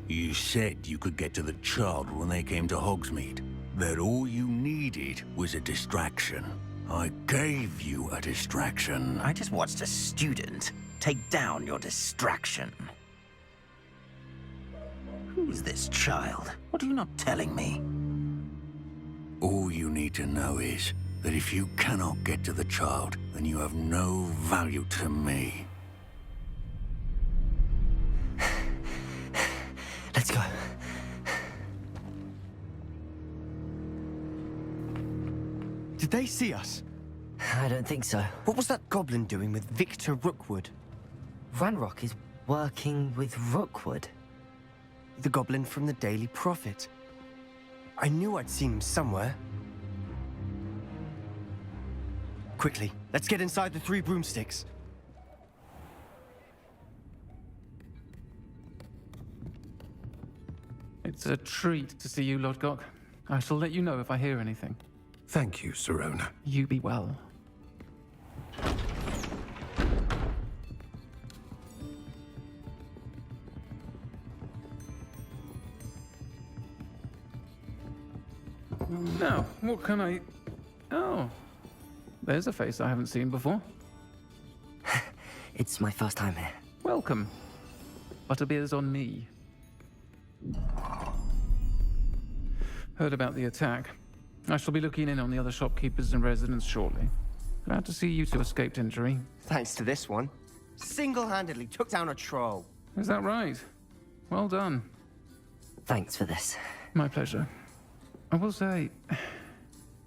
You said you could get to the child when they came to Hogsmeade. That all you needed was a distraction. I gave you a distraction. I just watched a student take down your distraction. Who's this child? What are you not telling me? All you need to know is that if you cannot get to the child, then you have no value to me. Let's go. Did they see us? I don't think so. What was that goblin doing with Victor Rookwood? Ranrock is working with Rookwood. The goblin from the Daily Prophet. I knew I'd seen him somewhere. Quickly, let's get inside the three broomsticks. It's a treat to see you, Lodgok. I shall let you know if I hear anything. Thank you, Sirona. You be well. Now, what can I... Oh, there's a face I haven't seen before. It's my first time here. Welcome. Butterbeer's on me. Heard about the attack. I shall be looking in on the other shopkeepers and residents shortly. Glad to see you two escaped injury. Thanks to this one. Single-handedly took down a troll. Is that right? Well done. Thanks for this. My pleasure. I will say,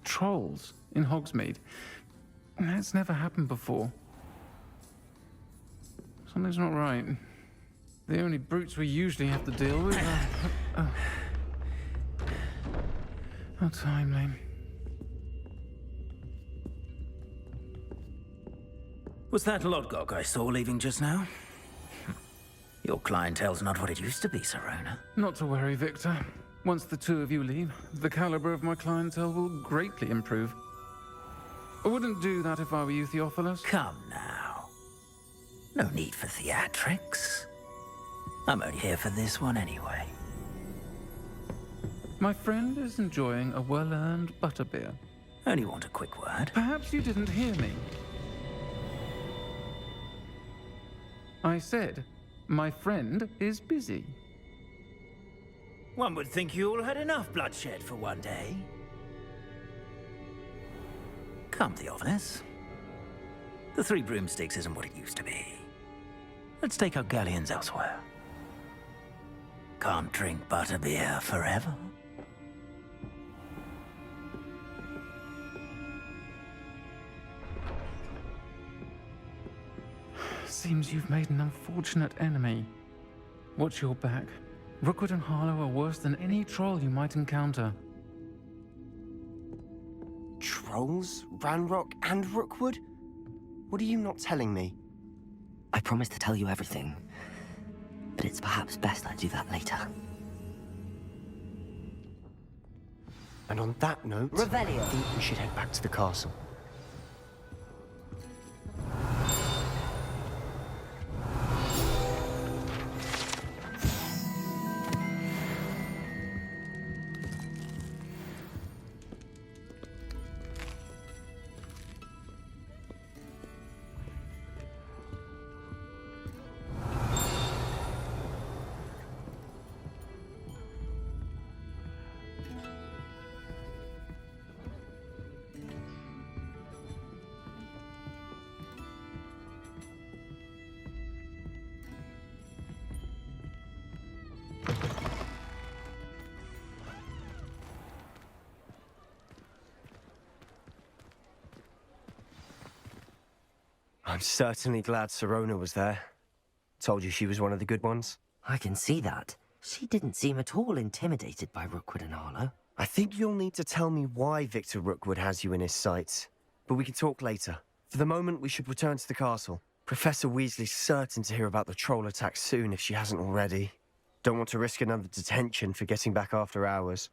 trolls in Hogsmeade. That's never happened before. Something's not right. The only brutes we usually have to deal with are... How timely. Was that Lodgok I saw leaving just now? Your clientele's not what it used to be, Sirona. Not to worry, Victor. Once the two of you leave, the caliber of my clientele will greatly improve. I wouldn't do that if I were you, Theophilus. Come now. No need for theatrics. I'm only here for this one anyway. My friend is enjoying a well-earned butterbeer. Only want a quick word. Perhaps you didn't hear me. I said, my friend is busy. One would think you all had enough bloodshed for one day. Come, Theophilus. The Three Broomsticks isn't what it used to be. Let's take our galleons elsewhere. Can't drink butterbeer forever. Seems you've made an unfortunate enemy. Watch your back. Rookwood and Harlow are worse than any troll you might encounter. Trolls? Ranrock and Rookwood? What are you not telling me? I promised to tell you everything, but it's perhaps best I do that later. And on that note, Revelio. I think we should head back to the castle. I'm certainly glad Sirona was there. Told you she was one of the good ones. I can see that. She didn't seem at all intimidated by Rookwood and Harlow. I think you'll need to tell me why Victor Rookwood has you in his sights. But we can talk later. For the moment, we should return to the castle. Professor Weasley's certain to hear about the troll attack soon if she hasn't already. Don't want to risk another detention for getting back after hours.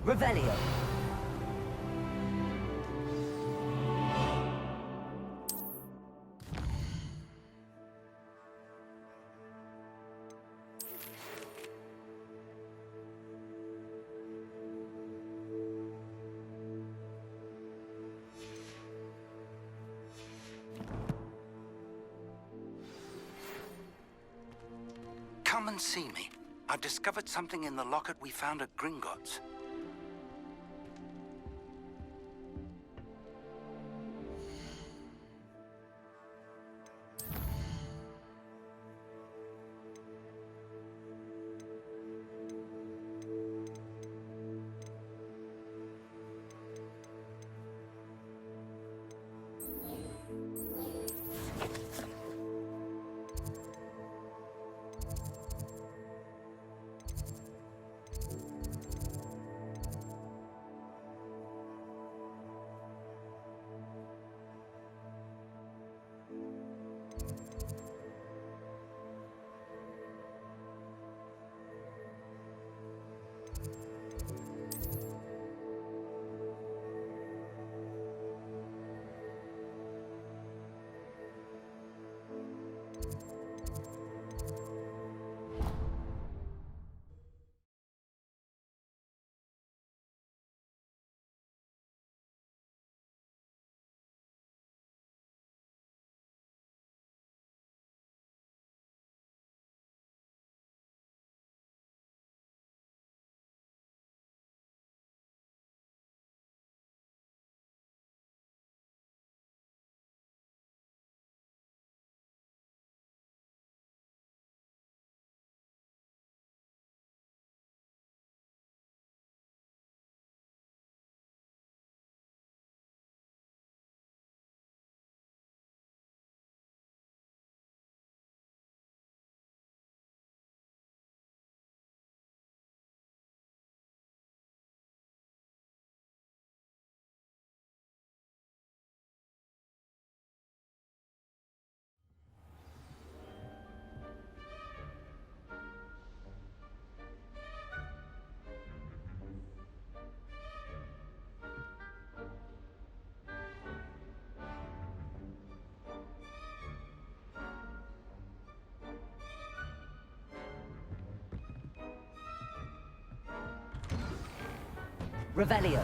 Revelio. Come and see me. I've discovered something in the locket we found at Gringotts. Revelio.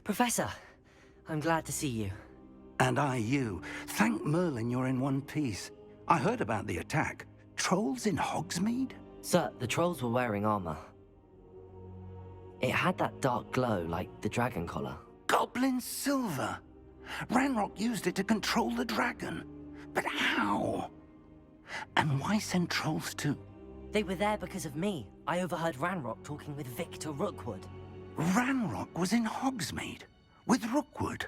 Professor, I'm glad to see you. And I you. Thank Merlin you're in one piece. I heard about the attack. Trolls in Hogsmeade? Sir, the trolls were wearing armor. It had that dark glow like the dragon collar. Goblin silver! Ranrock used it to control the dragon. But how? And why send trolls to... They were there because of me. I overheard Ranrock talking with Victor Rookwood. Ranrock was in Hogsmeade? With Rookwood?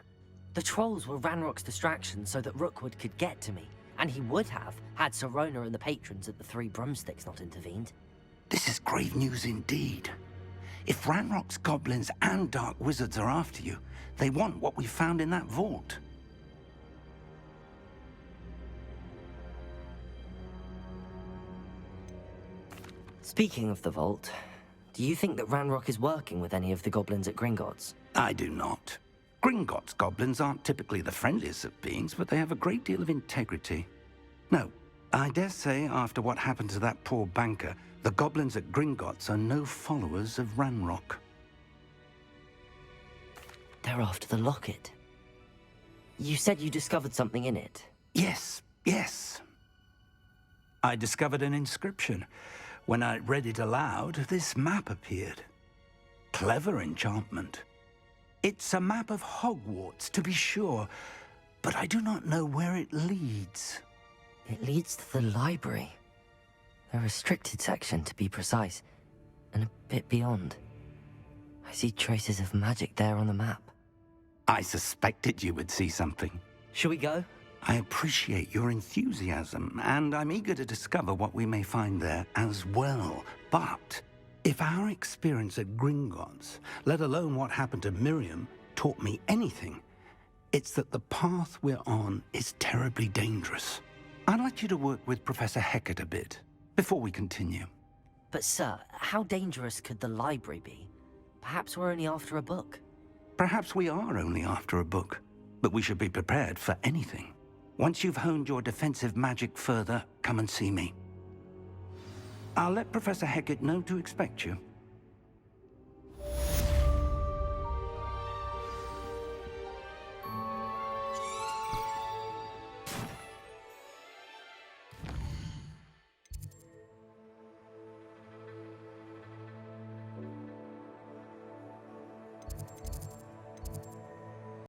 The trolls were Ranrock's distraction so that Rookwood could get to me. And he would have, had Sirona and the patrons at the Three Broomsticks not intervened. This is grave news indeed. If Ranrock's goblins and dark wizards are after you, they want what we found in that vault. Speaking of the vault, do you think that Ranrock is working with any of the goblins at Gringotts? I do not. Gringotts goblins aren't typically the friendliest of beings, but they have a great deal of integrity. No, I dare say after what happened to that poor banker, the goblins at Gringotts are no followers of Ranrock. They're after the locket. You said you discovered something in it. Yes, yes. I discovered an inscription. When I read it aloud, this map appeared. Clever enchantment. It's a map of Hogwarts, to be sure, but I do not know where it leads. It leads to the library. The restricted section, to be precise. and a bit beyond. I see traces of magic there on the map. I suspected you would see something. Shall we go? I appreciate your enthusiasm, and I'm eager to discover what we may find there as well. But if our experience at Gringotts, let alone what happened to Miriam, taught me anything, it's that the path we're on is terribly dangerous. I'd like you to work with Professor Hecat a bit before we continue. But sir, how dangerous could the library be? Perhaps we're only after a book. Perhaps we are only after a book, but we should be prepared for anything. Once you've honed your defensive magic further, come and see me. I'll let Professor Hecat know to expect you.